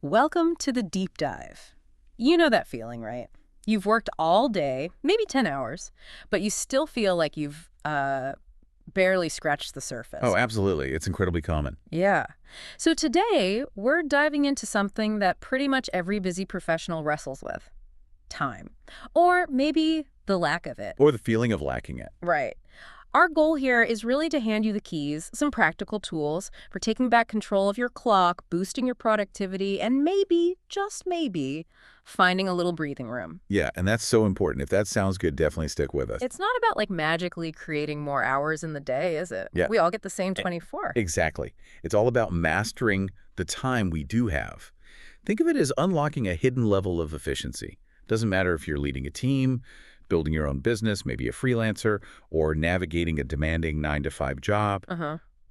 Welcome to the deep dive. You know that feeling, right? You've worked all day, maybe 10 hours, but you still feel like you've barely scratched the surface. Oh, absolutely. It's incredibly common. Yeah. So today, we're diving into something that pretty much every busy professional wrestles with. Time. Or maybe the lack of it. Or the feeling of lacking it. Right. Our goal here is really to hand you the keys, some practical tools for taking back control of your clock, boosting your productivity, and maybe, just maybe, finding a little breathing room. Yeah, and that's so important. If that sounds good, definitely stick with us. It's not about like magically creating more hours in the day, is it? Yeah. We all get the same 24. Exactly. It's all about mastering the time we do have. Think of it as unlocking a hidden level of efficiency. Doesn't matter if you're leading a team, building your own business, maybe a freelancer, or navigating a demanding 9-to-5 job.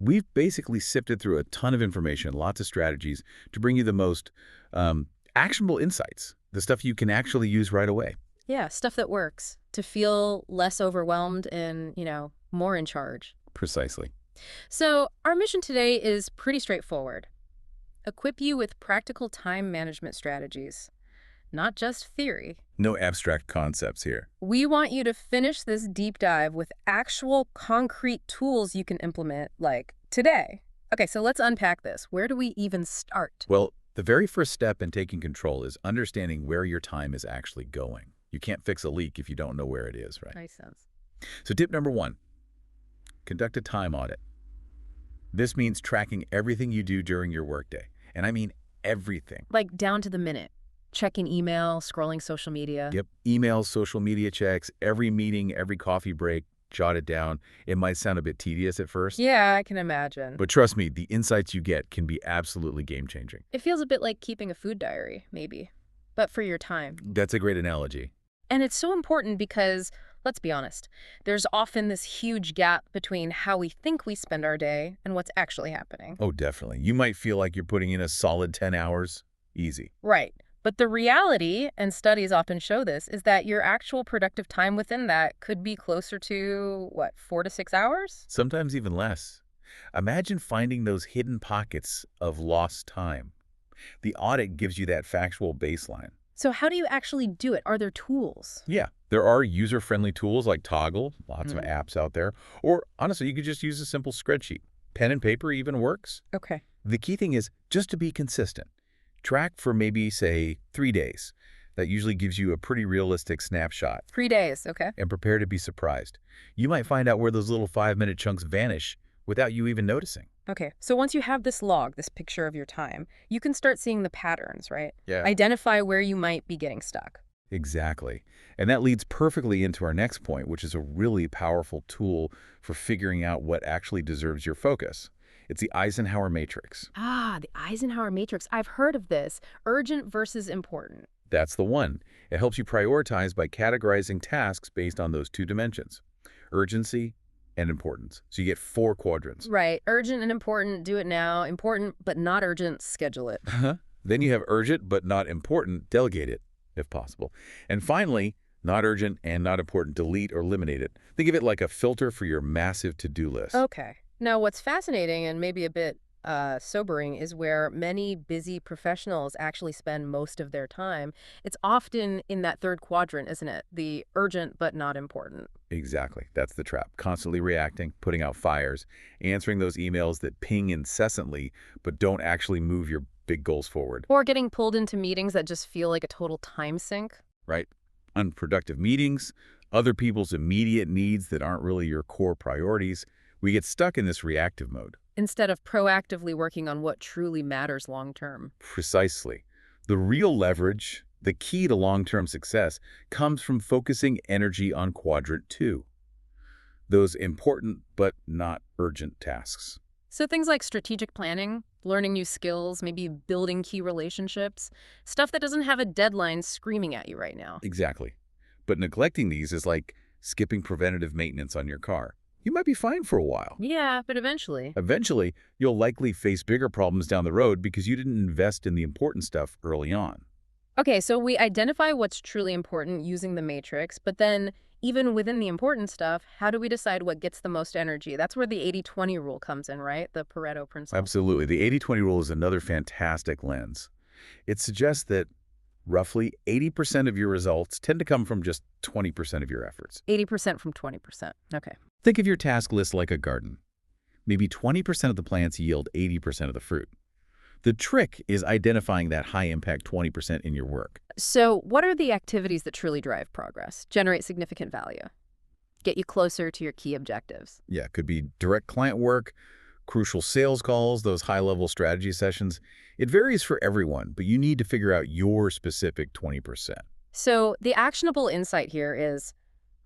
We've basically sifted through a ton of information, lots of strategies to bring you the most actionable insights, the stuff you can actually use right away. Yeah, stuff that works to feel less overwhelmed and, more in charge. Precisely. So our mission today is pretty straightforward. Equip you with practical time management strategies, not just theory. No abstract concepts here. We want you to finish this deep dive with actual concrete tools you can implement, like today. Okay, so let's unpack this. Where do we even start? Well, the very first step in taking control is understanding where your time is actually going. You can't fix a leak if you don't know where it is, right? Makes sense. So tip number 1, conduct a time audit. This means tracking everything you do during your workday. And I mean everything. Like down to the minute. Checking email, scrolling social media. Yep. Emails, social media checks, every meeting, every coffee break, jot it down. It might sound a bit tedious at first. Yeah, I can imagine. But trust me, the insights you get can be absolutely game-changing. It feels a bit like keeping a food diary, maybe, but for your time. That's a great analogy. And it's so important because, let's be honest, there's often this huge gap between how we think we spend our day and what's actually happening. Oh, definitely. You might feel like you're putting in a solid 10 hours. Easy. Right. But the reality, and studies often show this, is that your actual productive time within that could be closer to, 4 to 6 hours? Sometimes even less. Imagine finding those hidden pockets of lost time. The audit gives you that factual baseline. So how do you actually do it? Are there tools? Yeah, there are user-friendly tools like Toggle, lots of apps out there, or honestly, you could just use a simple spreadsheet. Pen and paper even works. Okay. The key thing is just to be consistent. Track for maybe, say, 3 days. That usually gives you a pretty realistic snapshot. 3 days, okay. And prepare to be surprised. You might find out where those little 5-minute chunks vanish without you even noticing. Okay, so once you have this log, this picture of your time, you can start seeing the patterns, right? Yeah. Identify where you might be getting stuck. Exactly. And that leads perfectly into our next point, which is a really powerful tool for figuring out what actually deserves your focus. It's the Eisenhower Matrix. Ah, the Eisenhower Matrix. I've heard of this. Urgent versus important. That's the one. It helps you prioritize by categorizing tasks based on those 2 dimensions, urgency and importance. So you get 4 quadrants. Right. Urgent and important, do it now. Important but not urgent, schedule it. Then you have urgent but not important, delegate it, if possible. And finally, not urgent and not important, delete or eliminate it. Think of it like a filter for your massive to-do list. Okay. Now, what's fascinating and maybe a bit sobering is where many busy professionals actually spend most of their time. It's often in that third quadrant, isn't it? The urgent but not important. Exactly. That's the trap. Constantly reacting, putting out fires, answering those emails that ping incessantly but don't actually move your big goals forward. Or getting pulled into meetings that just feel like a total time sink. Right? Unproductive meetings, other people's immediate needs that aren't really your core priorities. We get stuck in this reactive mode. Instead of proactively working on what truly matters long term. Precisely. The real leverage, the key to long-term success, comes from focusing energy on quadrant 2. Those important but not urgent tasks. So things like strategic planning, learning new skills, maybe building key relationships, stuff that doesn't have a deadline screaming at you right now. Exactly. But neglecting these is like skipping preventative maintenance on your car. You might be fine for a while. Yeah, but eventually. Eventually, you'll likely face bigger problems down the road because you didn't invest in the important stuff early on. Okay, so we identify what's truly important using the matrix, but then even within the important stuff, how do we decide what gets the most energy? That's where the 80-20 rule comes in, right? The Pareto principle. Absolutely. The 80-20 rule is another fantastic lens. It suggests that roughly 80% of your results tend to come from just 20% of your efforts. 80% from 20%. Okay. Think of your task list like a garden. Maybe 20% of the plants yield 80% of the fruit. The trick is identifying that high-impact 20% in your work. So what are the activities that truly drive progress, generate significant value, get you closer to your key objectives? Yeah, it could be direct client work, crucial sales calls, those high-level strategy sessions. It varies for everyone, but you need to figure out your specific 20%. So the actionable insight here is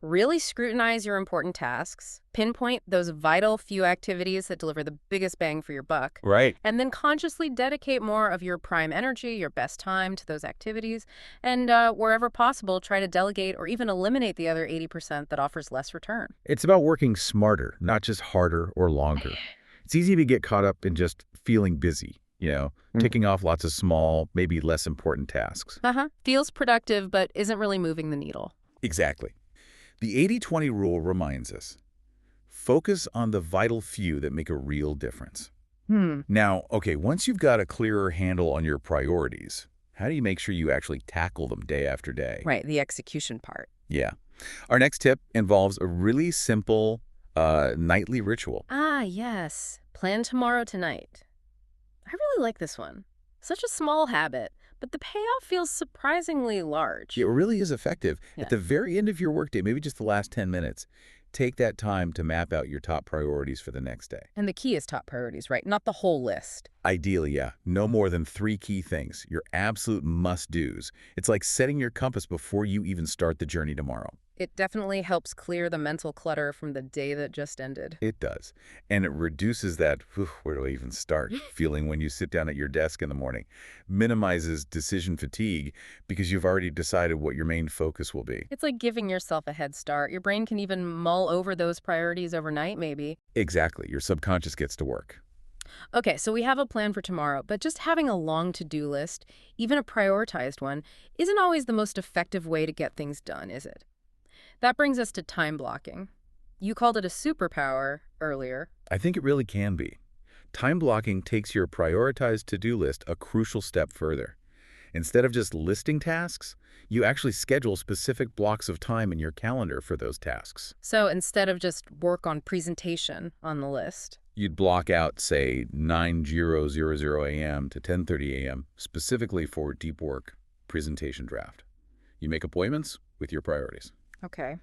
really scrutinize your important tasks, pinpoint those vital few activities that deliver the biggest bang for your buck, Right. and then consciously dedicate more of your prime energy, your best time to those activities, and wherever possible, try to delegate or even eliminate the other 80% that offers less return. It's about working smarter, not just harder or longer. It's easy to get caught up in just feeling busy, ticking off lots of small, maybe less important tasks. Feels productive, but isn't really moving the needle. Exactly. The 80-20 rule reminds us, focus on the vital few that make a real difference. Now, okay, once you've got a clearer handle on your priorities, how do you make sure you actually tackle them day after day? Right, the execution part. Yeah. Our next tip involves a really simple nightly ritual. Yes. Plan tomorrow tonight. I really like this one. Such a small habit, but the payoff feels surprisingly large. It really is effective. Yeah. At the very end of your workday, maybe just the last 10 minutes, take that time to map out your top priorities for the next day. And the key is top priorities, right? Not the whole list. Ideally, yeah. No more than 3 key things, your absolute must-dos. It's like setting your compass before you even start the journey tomorrow. It definitely helps clear the mental clutter from the day that just ended. It does. And it reduces that, where do I even start, feeling when you sit down at your desk in the morning. Minimizes decision fatigue because you've already decided what your main focus will be. It's like giving yourself a head start. Your brain can even mull over those priorities overnight, maybe. Exactly. Your subconscious gets to work. Okay, so we have a plan for tomorrow, but just having a long to-do list, even a prioritized one, isn't always the most effective way to get things done, is it? That brings us to time blocking. You called it a superpower earlier. I think it really can be. Time blocking takes your prioritized to-do list a crucial step further. Instead of just listing tasks, you actually schedule specific blocks of time in your calendar for those tasks. So instead of just work on presentation on the list. You'd block out, say, 9:00 a.m. to 10:30 a.m. specifically for deep work presentation draft. You make appointments with your priorities. Okay.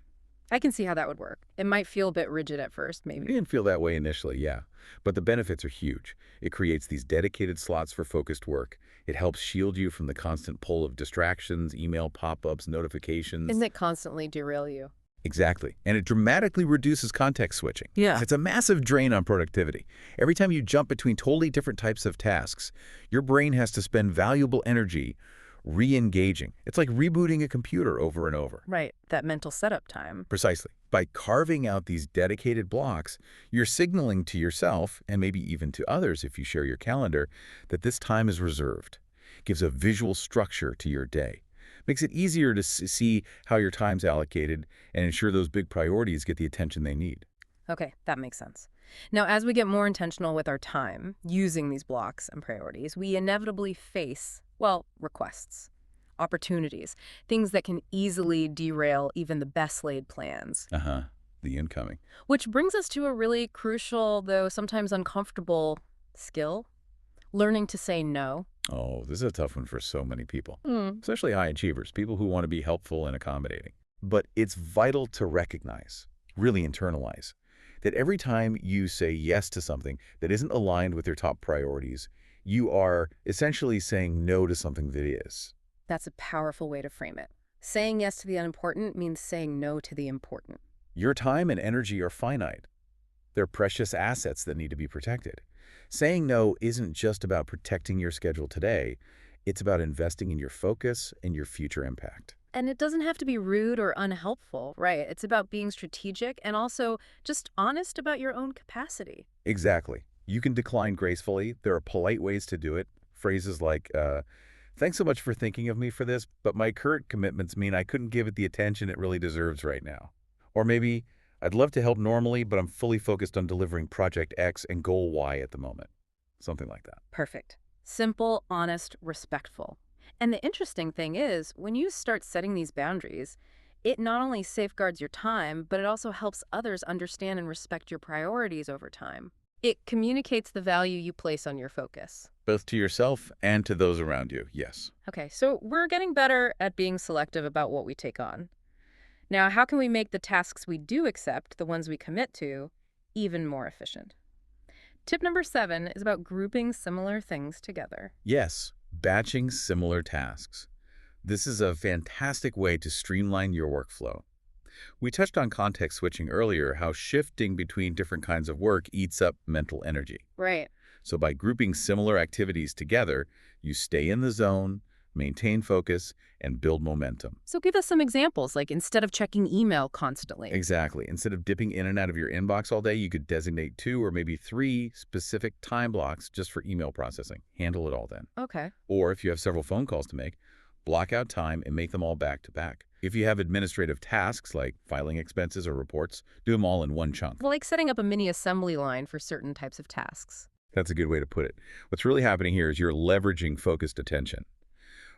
I can see how that would work. It might feel a bit rigid at first, You maybe. can feel that way initially, yeah. But the benefits are huge. It creates these dedicated slots for focused work. It helps shield you from the constant pull of distractions, email pop-ups, notifications. Isn't it constantly derail you? Exactly. And it dramatically reduces context switching. Yeah. It's a massive drain on productivity. Every time you jump between totally different types of tasks, your brain has to spend valuable energy re-engaging. It's like rebooting a computer over and over. Right, that mental setup time. Precisely. By carving out these dedicated blocks, you're signaling to yourself, and maybe even to others if you share your calendar, that this time is reserved. Gives a visual structure to your day. Makes it easier to see how your time's allocated and ensure those big priorities get the attention they need. Okay, that makes sense. Now, as we get more intentional with our time, using these blocks and priorities, we inevitably face, well, requests, opportunities, things that can easily derail even the best laid plans. The incoming. Which brings us to a really crucial, though sometimes uncomfortable, skill, learning to say no. Oh, this is a tough one for so many people, especially high achievers, people who want to be helpful and accommodating. But it's vital to recognize, really internalize, that every time you say yes to something that isn't aligned with your top priorities, you are essentially saying no to something that is. That's a powerful way to frame it. Saying yes to the unimportant means saying no to the important. Your time and energy are finite. They're precious assets that need to be protected. Saying no isn't just about protecting your schedule today. It's about investing in your focus and your future impact. And it doesn't have to be rude or unhelpful, right? It's about being strategic and also just honest about your own capacity. Exactly. You can decline gracefully. There are polite ways to do it. Phrases like, thanks so much for thinking of me for this, but my current commitments mean I couldn't give it the attention it really deserves right now. Or maybe, I'd love to help normally, but I'm fully focused on delivering Project X and Goal Y at the moment. Something like that. Perfect. Simple, honest, respectful. And the interesting thing is, when you start setting these boundaries, it not only safeguards your time, but it also helps others understand and respect your priorities over time. It communicates the value you place on your focus. Both to yourself and to those around you, yes. Okay, so we're getting better at being selective about what we take on. Now, how can we make the tasks we do accept, the ones we commit to, even more efficient? Tip number 7 is about grouping similar things together. Yes, batching similar tasks. This is a fantastic way to streamline your workflow. We touched on context switching earlier, how shifting between different kinds of work eats up mental energy. Right. So by grouping similar activities together, you stay in the zone, maintain focus, and build momentum. So give us some examples, like instead of checking email constantly. Exactly. Instead of dipping in and out of your inbox all day, you could designate 2 or maybe 3 specific time blocks just for email processing. Handle it all then. Okay. Or if you have several phone calls to make, block out time and make them all back to back. If you have administrative tasks like filing expenses or reports, do them all in one chunk. Well, like setting up a mini assembly line for certain types of tasks. That's a good way to put it. What's really happening here is you're leveraging focused attention.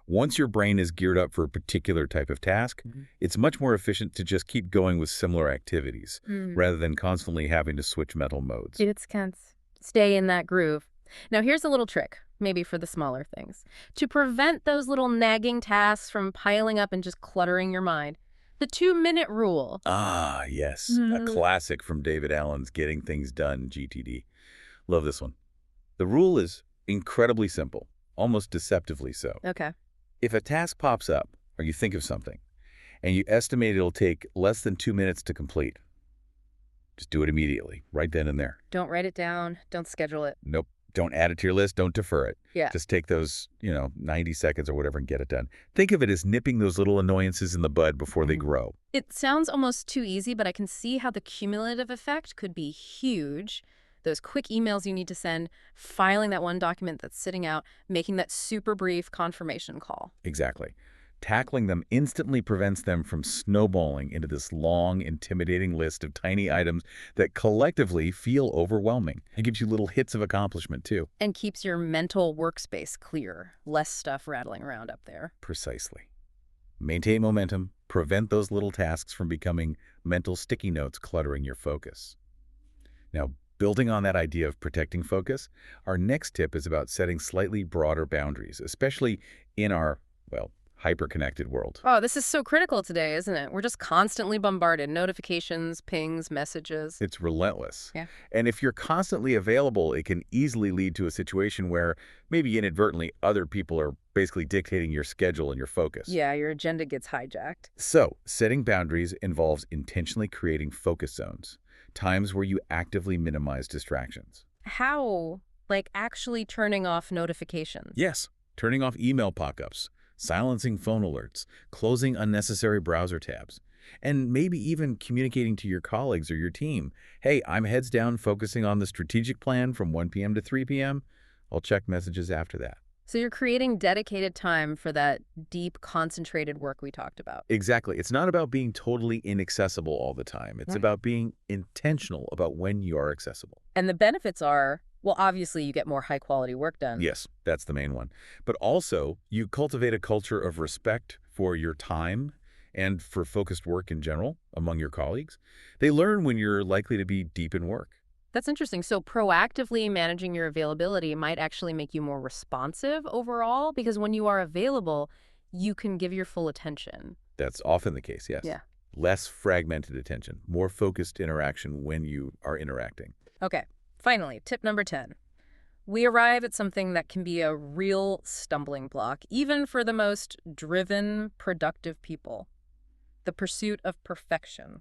Once your brain is geared up for a particular type of task, it's much more efficient to just keep going with similar activities rather than constantly having to switch mental modes. It's can't stay in that groove. Now, here's a little trick, maybe for the smaller things. To prevent those little nagging tasks from piling up and just cluttering your mind, the 2-minute rule. Ah, yes. A classic from David Allen's Getting Things Done, GTD. Love this one. The rule is incredibly simple, almost deceptively so. Okay. If a task pops up, or you think of something, and you estimate it'll take less than 2 minutes to complete, just do it immediately, right then and there. Don't write it down. Don't schedule it. Nope. Don't add it to your list. Don't defer it. Yeah. Just take those, 90 seconds or whatever and get it done. Think of it as nipping those little annoyances in the bud before they grow. It sounds almost too easy, but I can see how the cumulative effect could be huge. Those quick emails you need to send, filing that one document that's sitting out, making that super brief confirmation call. Exactly. Tackling them instantly prevents them from snowballing into this long, intimidating list of tiny items that collectively feel overwhelming. It gives you little hits of accomplishment, too. And keeps your mental workspace clear. Less stuff rattling around up there. Precisely. Maintain momentum. Prevent those little tasks from becoming mental sticky notes cluttering your focus. Now, building on that idea of protecting focus, our next tip is about setting slightly broader boundaries, especially in our, hyper-connected world. Oh, this is so critical today, isn't it? We're just constantly bombarded. Notifications, pings, messages. It's relentless. Yeah. And if you're constantly available, it can easily lead to a situation where maybe inadvertently other people are basically dictating your schedule and your focus. Yeah, your agenda gets hijacked. So, setting boundaries involves intentionally creating focus zones, times where you actively minimize distractions. How? Like actually turning off notifications? Yes, turning off email pop-ups, silencing phone alerts, closing unnecessary browser tabs, and maybe even communicating to your colleagues or your team, hey, I'm heads down focusing on the strategic plan from 1 p.m. to 3 p.m. I'll check messages after that. So you're creating dedicated time for that deep, concentrated work we talked about. Exactly. It's not about being totally inaccessible all the time. It's about being intentional about when you are accessible. And the benefits are, well, obviously you get more high-quality work done. Yes, that's the main one. But also, you cultivate a culture of respect for your time and for focused work in general among your colleagues. They learn when you're likely to be deep in work. That's interesting. So proactively managing your availability might actually make you more responsive overall, because when you are available, you can give your full attention. That's often the case, yes. Yeah. Less fragmented attention, more focused interaction when you are interacting. Okay. Finally, tip number 10. We arrive at something that can be a real stumbling block, even for the most driven, productive people. The pursuit of perfection.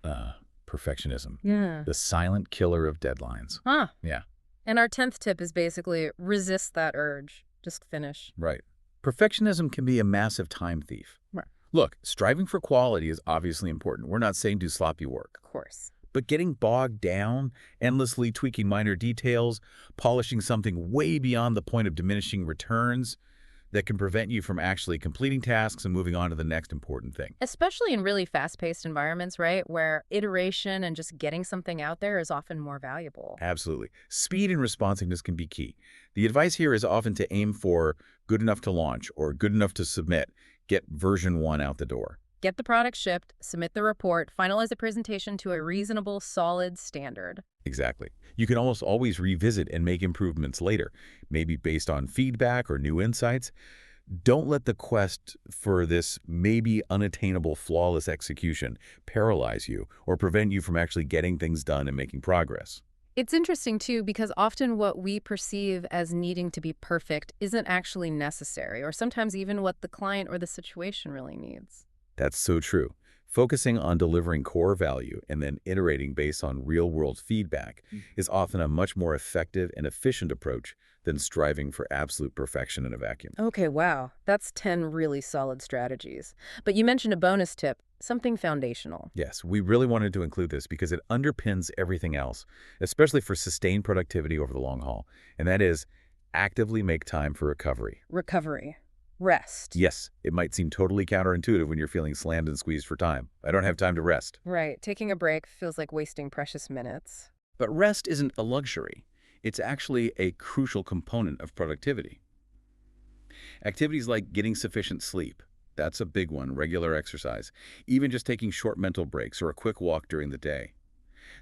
Perfectionism. Yeah. The silent killer of deadlines. Huh. Yeah. And our 10th tip is basically resist that urge. Just finish. Right. Perfectionism can be a massive time thief. Right. Look, striving for quality is obviously important. We're not saying do sloppy work. Of course. But getting bogged down, endlessly tweaking minor details, polishing something way beyond the point of diminishing returns, that can prevent you from actually completing tasks and moving on to the next important thing. Especially in really fast-paced environments, right, where iteration and just getting something out there is often more valuable. Absolutely. Speed and responsiveness can be key. The advice here is often to aim for good enough to launch or good enough to submit. Get version 1 out the door. Get the product shipped, submit the report, finalize the presentation to a reasonable, solid standard. Exactly. You can almost always revisit and make improvements later, maybe based on feedback or new insights. Don't let the quest for this maybe unattainable flawless execution paralyze you or prevent you from actually getting things done and making progress. It's interesting, too, because often what we perceive as needing to be perfect isn't actually necessary, or sometimes even what the client or the situation really needs. That's so true. Focusing on delivering core value and then iterating based on real-world feedback is often a much more effective and efficient approach than striving for absolute perfection in a vacuum. Okay, wow. That's 10 really solid strategies. But you mentioned a bonus tip, something foundational. Yes, we really wanted to include this because it underpins everything else, especially for sustained productivity over the long haul, and that is actively make time for recovery. Recovery. Rest. Yes, it might seem totally counterintuitive when you're feeling slammed and squeezed for time. I don't have time to rest. Right. Taking a break feels like wasting precious minutes. But rest isn't a luxury. It's actually a crucial component of productivity. Activities like getting sufficient sleep, that's a big one, regular exercise, even just taking short mental breaks or a quick walk during the day.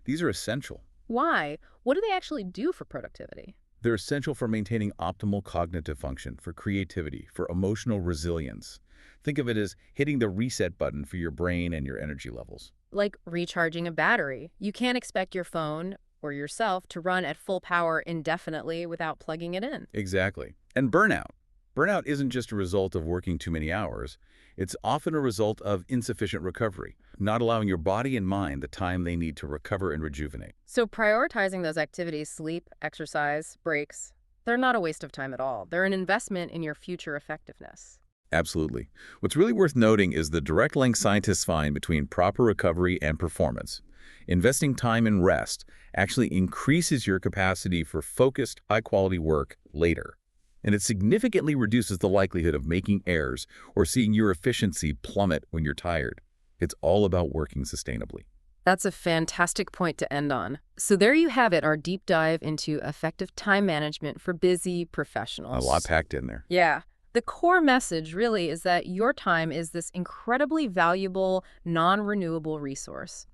These are essential. Why? What do they actually do for productivity? They're essential for maintaining optimal cognitive function, for creativity, for emotional resilience. Think of it as hitting the reset button for your brain and your energy levels. Like recharging a battery. You can't expect your phone or yourself to run at full power indefinitely without plugging it in. Exactly. And burnout. Burnout isn't just a result of working too many hours. It's often a result of insufficient recovery, not allowing your body and mind the time they need to recover and rejuvenate. So prioritizing those activities, sleep, exercise, breaks, they're not a waste of time at all. They're an investment in your future effectiveness. Absolutely. What's really worth noting is the direct link scientists find between proper recovery and performance. Investing time in rest actually increases your capacity for focused, high-quality work later. And it significantly reduces the likelihood of making errors or seeing your efficiency plummet when you're tired. It's all about working sustainably. That's a fantastic point to end on. So there you have it, our deep dive into effective time management for busy professionals. A lot packed in there. Yeah. The core message really is that your time is this incredibly valuable, non-renewable resource.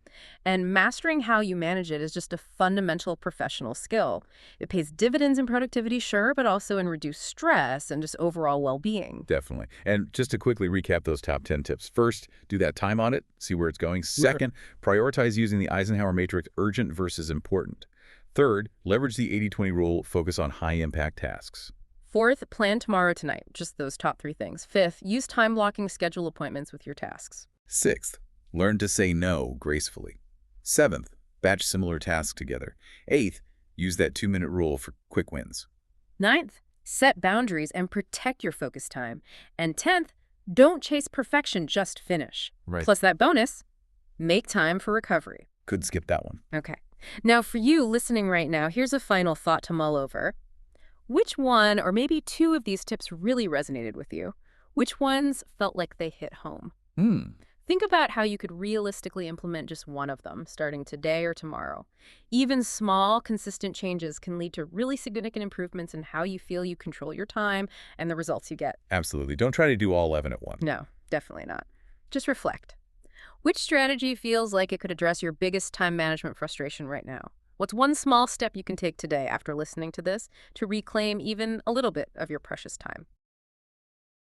And mastering how you manage it is just a fundamental professional skill. It pays dividends in productivity, sure, but also in reduced stress and just overall well-being. Definitely. And just to quickly recap those top 10 tips. First, do that time audit, see where it's going. Second, prioritize using the Eisenhower Matrix, urgent versus important. Third, leverage the 80-20 rule, focus on high-impact tasks. Fourth, plan tomorrow tonight, just those top 3 things. Fifth, use time blocking, schedule appointments with your tasks. Sixth, learn to say no gracefully. Seventh, batch similar tasks together. Eighth, use that 2-minute rule for quick wins. Ninth, set boundaries and protect your focus time. And 10th, don't chase perfection, just finish. Right. Plus that bonus, make time for recovery. Could skip that one. Okay. Now for you listening right now, here's a final thought to mull over. Which one or maybe 2 of these tips really resonated with you? Which ones felt like they hit home? Think about how you could realistically implement just one of them, starting today or tomorrow. Even small, consistent changes can lead to really significant improvements in how you feel you control your time and the results you get. Absolutely. Don't try to do all 11 at once. No, definitely not. Just reflect. Which strategy feels like it could address your biggest time management frustration right now? What's one small step you can take today after listening to this to reclaim even a little bit of your precious time?